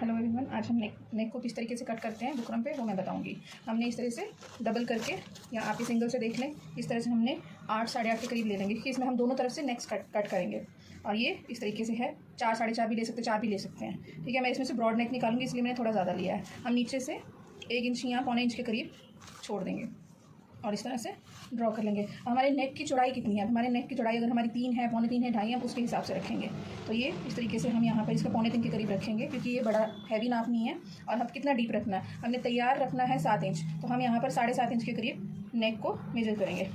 Hello everyone, आज हम नेक को किस तरीके से कट करते हैं बुकरम पे वो मैं बताऊंगी। हमने इस तरह से डबल करके या आप इस एंगल से देख लें, इस तरह से हमने 8 साढ़े 8 के करीब ले लेंगे क्योंकि इसमें हम दोनों तरफ से नेक्स कट करेंगे। और ये इस तरीके से है, 4 साढ़े 4 भी ले सकते हैं, 4 भी ले सकते हैं। ठीक है, मैं इसमें से ब्रॉड नेक निकालूंगी इसलिए मैंने थोड़ा ज़्यादा लिया है। हम नीचे से 1 इंच या पौने इंच के करीब छोड़ देंगे और इस तरह से ड्रॉ कर लेंगे। हमारे नेक की चौड़ाई कितनी है? हमारे नेक की चौड़ाई अगर हमारी 3 है, पौने 3 है, 2.5 है, उसके हिसाब से रखेंगे। तो ये इस तरीके से हम यहाँ पर इसका पौने 3 के करीब रखेंगे क्योंकि ये बड़ा हैवी नाप नहीं है। और हम कितना डीप रखना है, हमने तैयार रखना है 7 इंच, तो हम यहाँ पर 7.5 इंच के करीब नेक को मेजर करेंगे।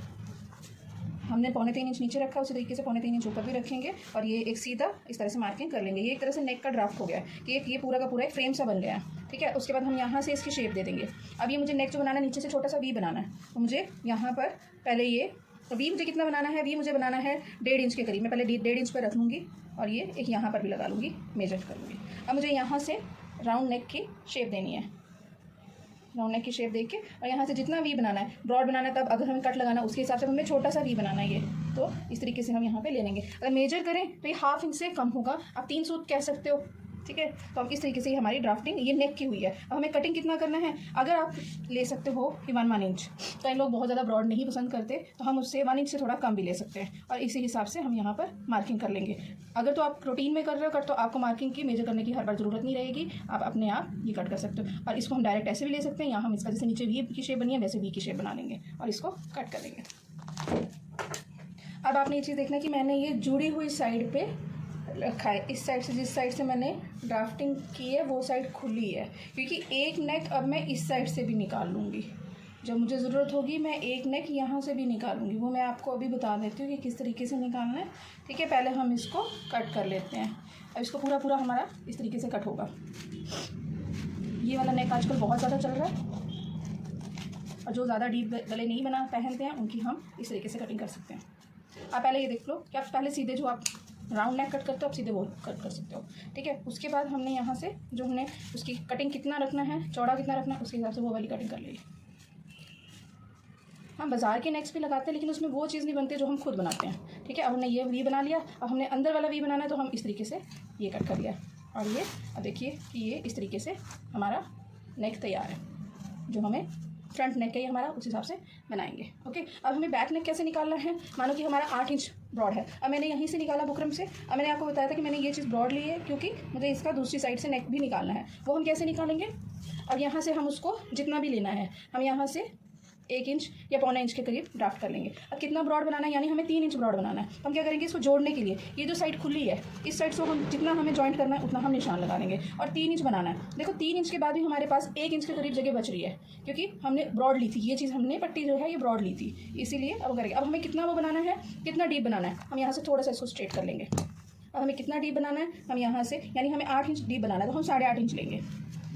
हमने पौने 3 इंच नीचे रखा, उसी तरीके से पौने 3 इंच ऊपर भी रखेंगे और ये एक सीधा इस तरह से मार्किंग कर लेंगे। ये एक तरह से नेक का ड्राफ्ट हो गया है कि ये पूरा का पूरा एक फ्रेम सा बन गया है। ठीक है, उसके बाद हम यहाँ से इसकी शेप दे देंगे। अब ये मुझे नेक जो बनाना है, नीचे से छोटा सा वी बनाना है, तो मुझे यहाँ पर पहले ये वी मुझे कितना बनाना है, वी मुझे बनाना है 1.5 इंच के करीब। मैं पहले 1.5 इंच पर रख लूँगी और ये एक यहाँ पर भी लगा लूँगी, मेजर कर लूँगी। अब मुझे यहाँ से राउंड नेक की शेप देनी है, राउंड नेक की शेप देख के, और यहाँ से जितना वी बनाना है, ब्रॉड बनाना है, तब अगर हमें कट लगाना है उसके हिसाब से हमें छोटा सा वी बनाना है। ये तो इस तरीके से हम यहाँ पे ले लेंगे। अगर मेजर करें तो ये 1/2 इंच से कम होगा, आप 3 सूत कह सकते हो। ठीक है, तो अब इस तरीके से हमारी ड्राफ्टिंग ये नेक की हुई है। अब हमें कटिंग कितना करना है, अगर आप ले सकते हो कि 1 इंच, कई लोग बहुत ज़्यादा ब्रॉड नहीं पसंद करते तो हम उससे 1 इंच से थोड़ा कम भी ले सकते हैं और इसी हिसाब से हम यहाँ पर मार्किंग कर लेंगे। अगर तो आप रूटीन में कर रहे हो कट, तो आपको मार्किंग की मेजर करने की हर बार ज़रूरत नहीं रहेगी, आप अपने आप ये कट कर सकते हो। और इसको हम डायरेक्ट ऐसे भी ले सकते हैं, यहाँ हम इसका जैसे नीचे वी की शेप बनी है वैसे वी की शेप बना लेंगे और इसको कट कर देंगे। अब आपने ये चीज़ देखना है कि मैंने ये जुड़ी हुई साइड पे रखा है। इस साइड से, जिस साइड से मैंने ड्राफ्टिंग की है वो साइड खुली है, क्योंकि एक नेक अब मैं इस साइड से भी निकाल लूँगी। जब मुझे ज़रूरत होगी मैं एक नेक यहाँ से भी निकालूंगी, वो मैं आपको अभी बता देती हूँ कि किस तरीके से निकालना है। ठीक है, पहले हम इसको कट कर लेते हैं। अब इसको पूरा हमारा इस तरीके से कट होगा। ये वाला नेक आजकल बहुत ज़्यादा चल रहा है और जो ज़्यादा डीप गले नहीं पहनते हैं उनकी हम इस तरीके से कटिंग कर सकते हैं। आप पहले ये देख लो कि आप पहले सीधे जो आप राउंड नेक कट करते हो आप सीधे वो कट कर सकते हो। ठीक है, उसके बाद हमने यहाँ से जो हमने उसकी कटिंग कितना रखना है, चौड़ा कितना रखना है, उसके हिसाब से वो वाली कटिंग कर लेगी। हम बाज़ार के नेक्स भी लगाते हैं लेकिन उसमें वो चीज़ नहीं बनती जो हम खुद बनाते हैं। ठीक है, अब हमने ये वी बना लिया, अब हमने अंदर वाला वी बनाना है तो हम इस तरीके से ये कट कर लिया और ये अब देखिए कि ये इस तरीके से हमारा नेक तैयार है। जो हमें फ्रंट नेक है ये हमारा उस हिसाब से बनाएंगे। ओके, अब हमें बैक नेक कैसे निकालना है। मानो कि हमारा 8 इंच ब्रॉड है, अब मैंने यहीं से निकाला बुकरम से। अब मैंने आपको बताया था कि मैंने ये चीज़ ब्रॉड ली है क्योंकि मुझे इसका दूसरी साइड से नेक भी निकालना है। वो हम कैसे निकालेंगे, अब यहाँ से हम उसको जितना भी लेना है, हम यहाँ से 1 इंच या पौने इंच के करीब ड्राफ्ट कर लेंगे। अब कितना ब्रॉड बनाना है, यानी हमें 3 इंच ब्रॉड बनाना है। हम क्या करेंगे, इसको जोड़ने के लिए ये जो साइड खुली है इस साइड से हम जितना हमें जॉइंट करना है उतना हम निशान लगा लेंगे और 3 इंच बनाना है। देखो 3 इंच के बाद भी हमारे पास 1 इंच के करीब जगह बच रही है क्योंकि हमने ब्रॉड ली थी। ये चीज़ हमने पट्टी जो है ये ब्रॉड ली थी, इसीलिए अब करेंगे। अब हमें कितना वो बनाना है, कितना डीप बनाना है, हम यहाँ से थोड़ा सा इसको स्ट्रेट कर लेंगे। अब हमें कितना डीप बनाना है, हम यहाँ से यानी हमें 8 इंच डीप बनाना है तो हम 8.5 इंच लेंगे।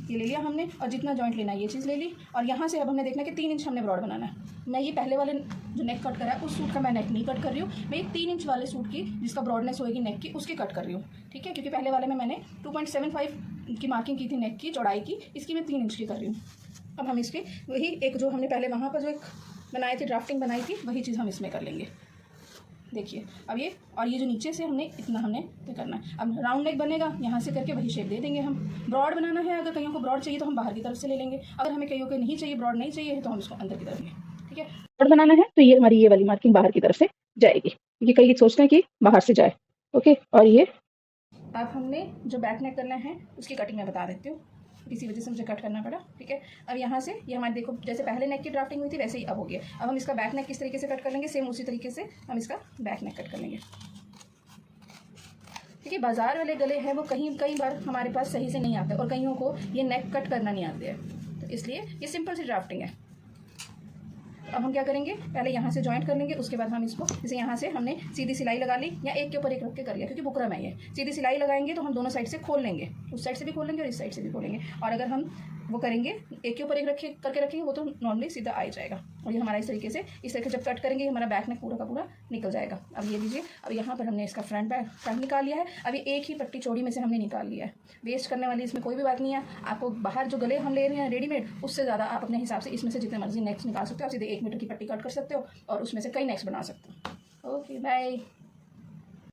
ये ले लिया हमने और जितना जॉइंट लेना है ये चीज़ ले ली और यहाँ से अब हमने देखना है कि 3 इंच हमने ब्रॉड बनाना है। मैं ये पहले वाले जो नेक कट करा है उस सूट का मैं नेक नहीं कट कर रही हूँ, मैं ये 3 इंच वाले सूट की जिसका ब्रॉडनेस होएगी नेक की उसकी कट कर रही हूँ। ठीक है, क्योंकि पहले वाले में मैंने 2.75 की मार्किंग की थी नेक की चौड़ाई की, इसकी मैं 3 इंच की कर रही हूँ। अब हम इसकी वही एक जो हमने पहले वहाँ पर जो एक बनाई थी ड्राफ्टिंग बनाई थी वही चीज़ हम इसमें कर लेंगे। देखिए अब ये और ये जो नीचे से हमने इतना हमने तो करना है। अब राउंड नेक बनेगा, यहाँ से करके वही शेप दे देंगे हम। ब्रॉड बनाना है, अगर कईयों को ब्रॉड चाहिए तो हम बाहर की तरफ से ले लेंगे, अगर हमें कईयों को नहीं चाहिए, ब्रॉड नहीं चाहिए तो हम इसको अंदर की तरफ लेंगे। ठीक है, ब्रॉड बनाना है तो ये हमारी ये वाली मार्किंग बाहर की तरफ से जाएगी क्योंकि कई सोचते हैं कि बाहर से जाए। ओके, और ये अब हमने जो बैक नेक करना है उसकी कटिंग मैं बता देती हूँ, इसी वजह से मुझे कट करना पड़ा। ठीक है, अब यहाँ से ये हमारे देखो जैसे पहले नेक की ड्राफ्टिंग हुई थी वैसे ही अब हो गया। अब हम इसका बैक नेक किस तरीके से कट कर लेंगे, सेम उसी तरीके से हम इसका बैक नेक कट कर लेंगे। ठीक है, बाजार वाले गले हैं वो कई बार हमारे पास सही से नहीं आते और कईयों को ये नेक कट करना नहीं आते हैं, तो इसलिए ये सिंपल सी ड्राफ्टिंग है। अब हम क्या करेंगे, पहले यहाँ से जॉइंट कर लेंगे, उसके बाद हम इसको जैसे यहाँ से हमने सीधी सिलाई लगा ली या एक के ऊपर एक रख के कर लिया क्योंकि बुकरम है ये। सीधी सिलाई लगाएंगे तो हम दोनों साइड से खोल लेंगे, उस साइड से भी खोलेंगे और इस साइड से भी खोलेंगे। और अगर हम वो करेंगे एक के ऊपर एक करके रखेंगे वो तो नॉर्मली सीधा आ जाएगा। और ये हमारा इस तरीके से जब कट करेंगे हमारा बैक नेक पूरा का पूरा निकल जाएगा। अब ये लीजिए, अब यहाँ पर हमने इसका फ्रंट निकाल लिया है। अभी एक ही पट्टी चौड़ी में से हमने निकाल लिया है, वेस्ट करने वाली इसमें कोई भी बात नहीं है। आपको बाहर जो गले हम ले रहे हैं रेडीमेड, उससे ज़्यादा आप अपने हिसाब से इसमें से जितने मर्जी नेक्स निकाल सकते हो। आप सीधे 1 मीटर की पट्टी कट कर सकते हो और उसमें से कई नेक्स बना सकते हो। Okay, bye.